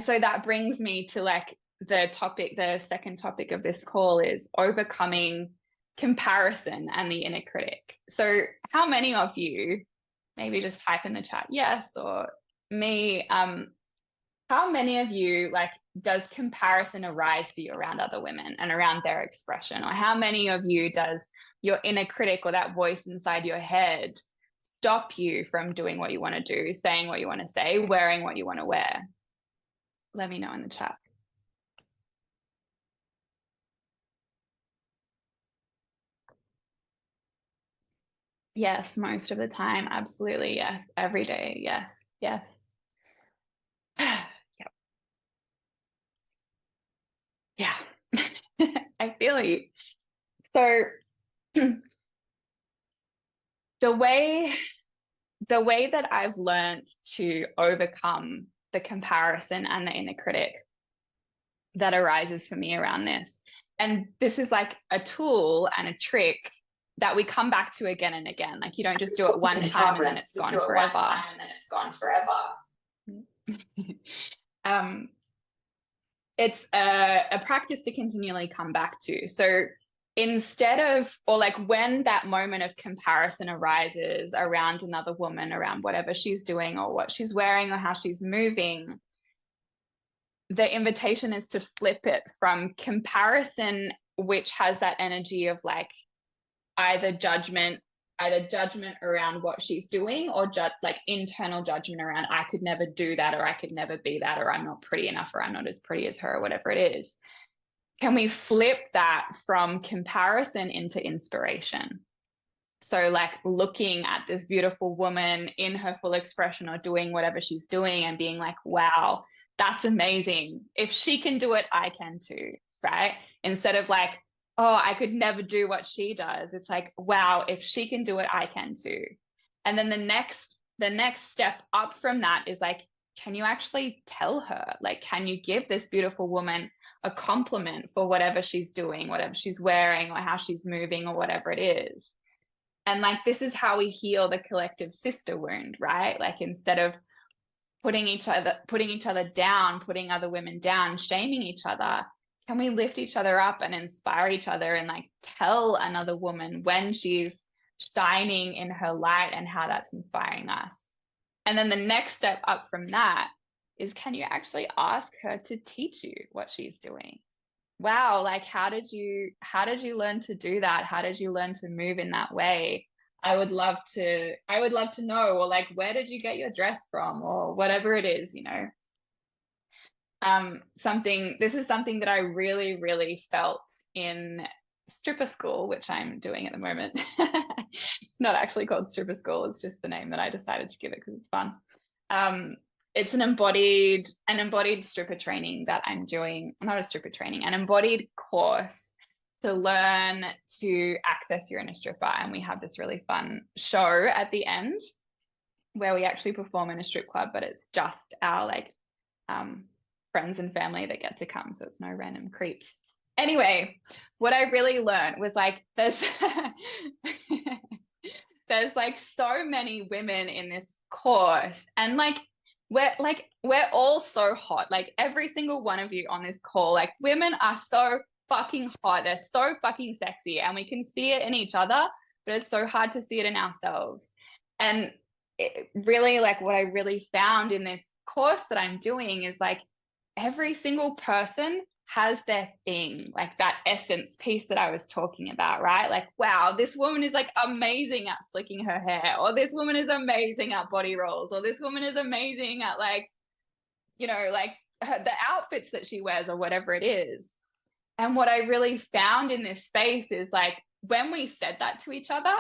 so that brings me to like the second topic of this call is overcoming comparison and the inner critic. So how many of you, maybe just type in the chat yes or me, how many of you, like, does comparison arise for you around other women and around their expression? Or how many of you does your inner critic or that voice inside your head stop you from doing what you want to do, saying what you want to say, wearing what you want to wear? Let me know in the chat. Yes, most of the time. Absolutely. Yes. Every day. Yes. Yes. Yep. Yeah. I feel you. So the way that I've learned to overcome the comparison and the inner critic that arises for me around this, and this is like a tool and a trick that we come back to again and again. Like, you don't just do it one time and then it's gone forever. It's a practice to continually come back to. So instead of, or like when that moment of comparison arises around another woman, around whatever she's doing or what she's wearing or how she's moving, the invitation is to flip it from comparison, which has that energy of like either judgment around what she's doing, or like internal judgment around I could never do that, or I could never be that, or I'm not pretty enough, or I'm not as pretty as her, or whatever it is. Can we flip that from comparison into inspiration? So like looking at this beautiful woman in her full expression or doing whatever she's doing and being like, wow, that's amazing. If she can do it, I can too, right? Instead of like, oh, I could never do what she does. It's like, wow, if she can do it, I can too. And then the next step up from that is like, can you actually tell her? Like, can you give this beautiful woman a compliment for whatever she's doing, whatever she's wearing, or how she's moving, or whatever it is? And like, this is how we heal the collective sister wound, right? Like, instead of putting each other down, putting other women down, shaming each other, can we lift each other up and inspire each other and like tell another woman when she's shining in her light and how that's inspiring us? And then the next step up from that is, can you actually ask her to teach you what she's doing? Wow, like how did you learn to do that? How did you learn to move in that way? I would love to know. Or like, where did you get your dress from, or whatever it is, you know? This is something that I really, really felt in stripper school, which I'm doing at the moment. It's not actually called stripper school, it's just the name that I decided to give it because it's fun. It's an embodied stripper training that I'm doing, not a stripper training, an embodied course to learn to access your inner stripper. And we have this really fun show at the end where we actually perform in a strip club, but it's just our like friends and family that get to come, so it's no random creeps. Anyway, what I really learned was like there's like so many women in this course, and like we're all so hot. Like every single one of you on this call, like women are so fucking hot. They're so fucking sexy, and we can see it in each other, but it's so hard to see it in ourselves. And it really, like, what I really found in this course that I'm doing is like every single person has their thing, like that essence piece that I was talking about, right? Like, wow, this woman is like amazing at slicking her hair, or this woman is amazing at body rolls, or this woman is amazing at like, you know, like the outfits that she wears or whatever it is. And what I really found in this space is like, when we said that to each other,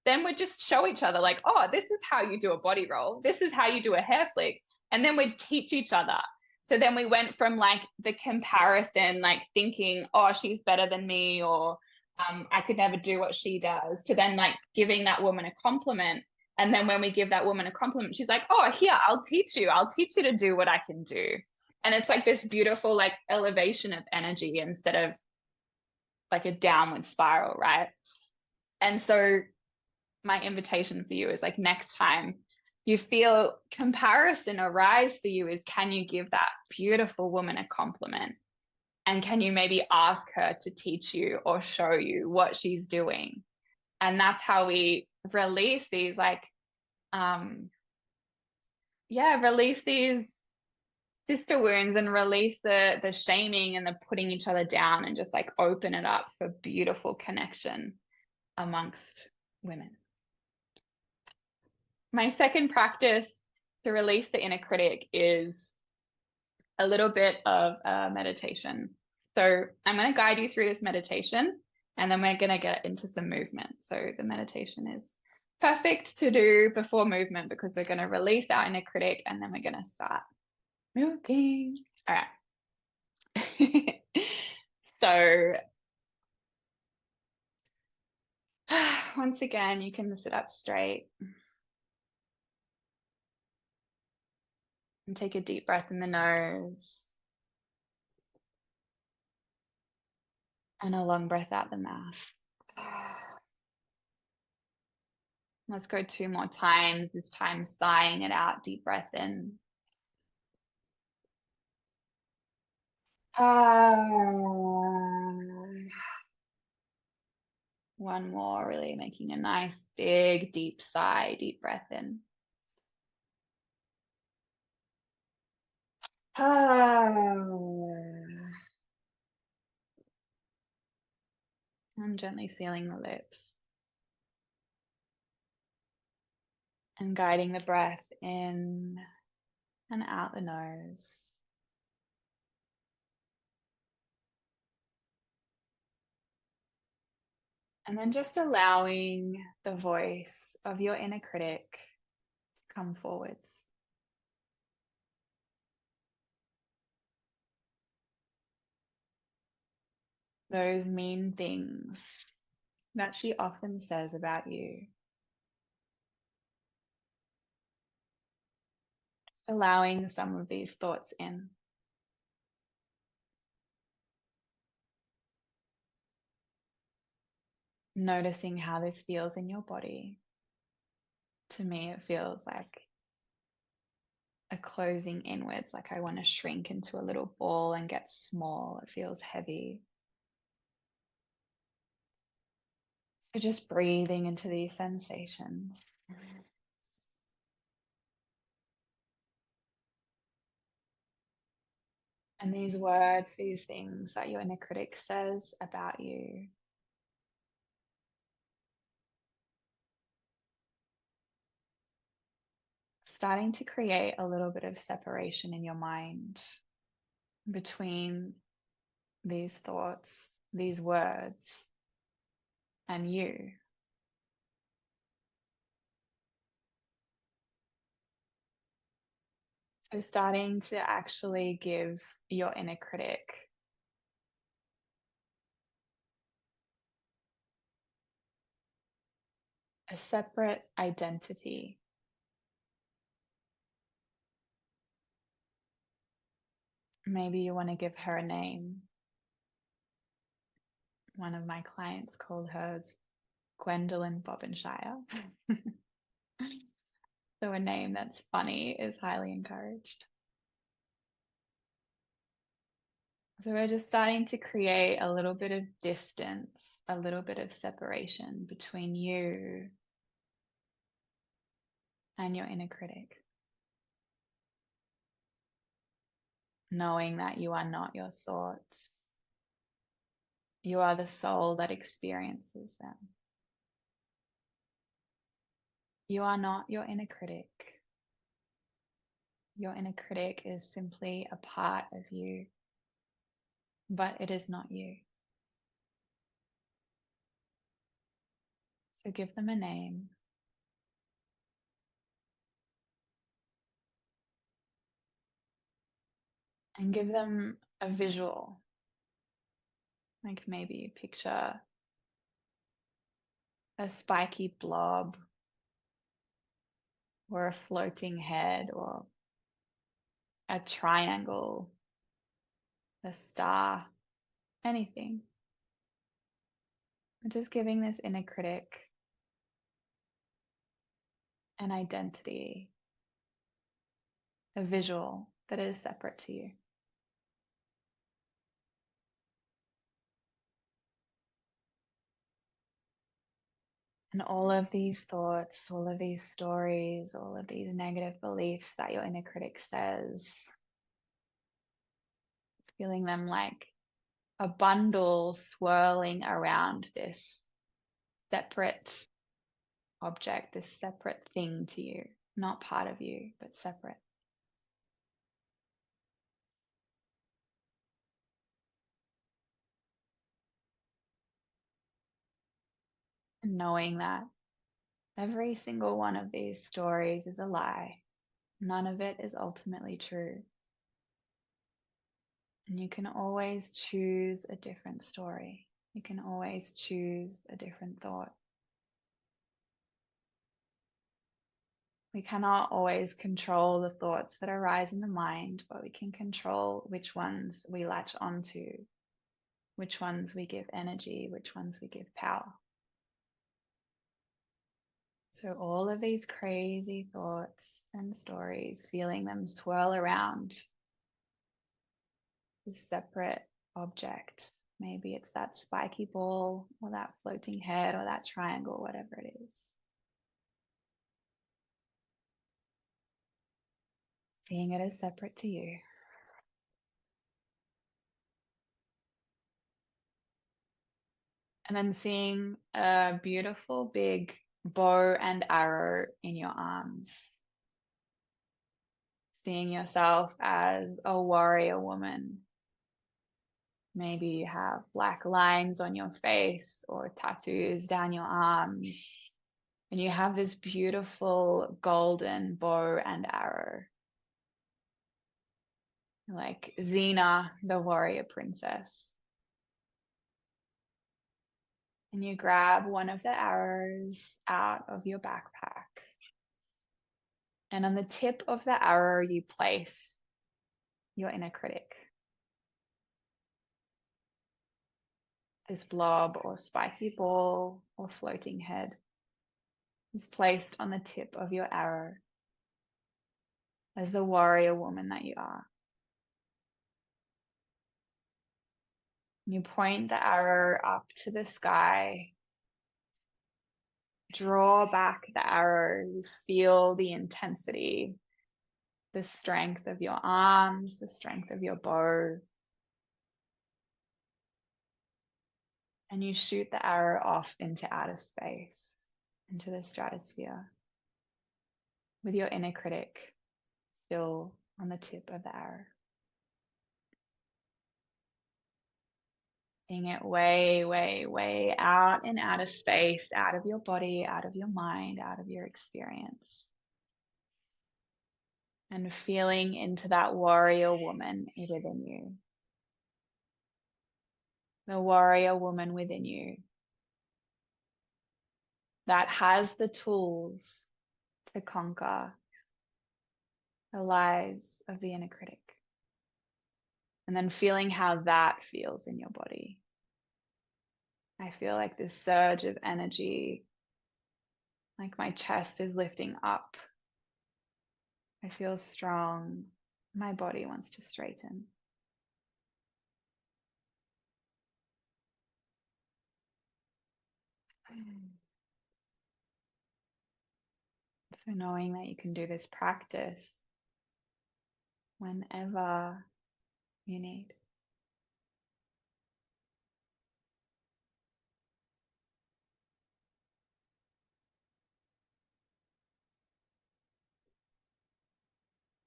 then we'd just show each other like, oh, this is how you do a body roll. This is how you do a hair flick. And then we'd teach each other. So then we went from like the comparison, like thinking, oh, she's better than me, or I could never do what she does, to then like giving that woman a compliment. And then when we give that woman a compliment, she's like, oh, here, I'll teach you to do what I can do. And it's like this beautiful like elevation of energy instead of like a downward spiral, right? And so my invitation for you is like, next time you feel comparison arise for you is, can you give that beautiful woman a compliment? And can you maybe ask her to teach you or show you what she's doing? And that's how we release these, like, release these sister wounds and release the shaming and the putting each other down, and just like open it up for beautiful connection amongst women. My second practice to release the inner critic is a little bit of meditation. So I'm going to guide you through this meditation, and then we're going to get into some movement. So the meditation is perfect to do before movement, because we're going to release our inner critic and then we're going to start moving. All right. So once again, you can sit up straight and take a deep breath in the nose and a long breath out the mouth. Let's go 2 more times, this time sighing it out, deep breath in. One more, really making a nice big deep sigh, deep breath in. And gently sealing the lips. And guiding the breath in and out the nose. And then just allowing the voice of your inner critic to come forwards. Those mean things that she often says about you. Allowing some of these thoughts in. Noticing how this feels in your body. To me, it feels like a closing inwards, like I want to shrink into a little ball and get small. It feels heavy. So just breathing into these sensations. And these words, these things that your inner critic says about you. Starting to create a little bit of separation in your mind between these thoughts, these words, and you. So starting to actually give your inner critic a separate identity. Maybe you want to give her a name. One of my clients called hers Gwendolyn Bobbinshire. So a name that's funny is highly encouraged. So we're just starting to create a little bit of distance, a little bit of separation between you and your inner critic. Knowing that you are not your thoughts. You are the soul that experiences them. You are not your inner critic. Your inner critic is simply a part of you, but it is not you. So give them a name. And give them a visual. Like maybe picture a spiky blob, or a floating head, or a triangle, a star, anything. And just giving this inner critic an identity, a visual that is separate to you. And all of these thoughts, all of these stories, all of these negative beliefs that your inner critic says, feeling them like a bundle swirling around this separate object, this separate thing to you, not part of you, but separate. And knowing that every single one of these stories is a lie. None of it is ultimately true. And you can always choose a different story. You can always choose a different thought. We cannot always control the thoughts that arise in the mind, but we can control which ones we latch onto, which ones we give energy, which ones we give power. So all of these crazy thoughts and stories, feeling them swirl around this separate object. Maybe it's that spiky ball or that floating head or that triangle, whatever it is. Seeing it as separate to you. And then seeing a beautiful big bow and arrow in your arms. Seeing yourself as a warrior woman. Maybe you have black lines on your face or tattoos down your arms. And you have this beautiful golden bow and arrow. Like Xena, the warrior princess. And you grab one of the arrows out of your backpack. And on the tip of the arrow, you place your inner critic. This blob or spiky ball or floating head is placed on the tip of your arrow as the warrior woman that you are. You point the arrow up to the sky, draw back the arrow, you feel the intensity, the strength of your arms, the strength of your bow. And you shoot the arrow off into outer space, into the stratosphere, with your inner critic still on the tip of the arrow. Seeing it way, way, way out in outer space, out of your body, out of your mind, out of your experience. And feeling into that warrior woman within you. The warrior woman within you that has the tools to conquer the lies of the inner critic. And then feeling how that feels in your body. I feel like this surge of energy, like my chest is lifting up. I feel strong. My body wants to straighten. So knowing that you can do this practice whenever you need.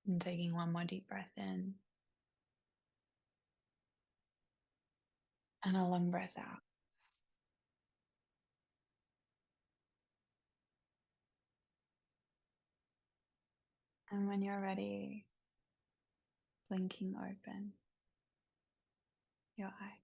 And taking one more deep breath in. And a long breath out. And when you're ready, blinking open your eyes.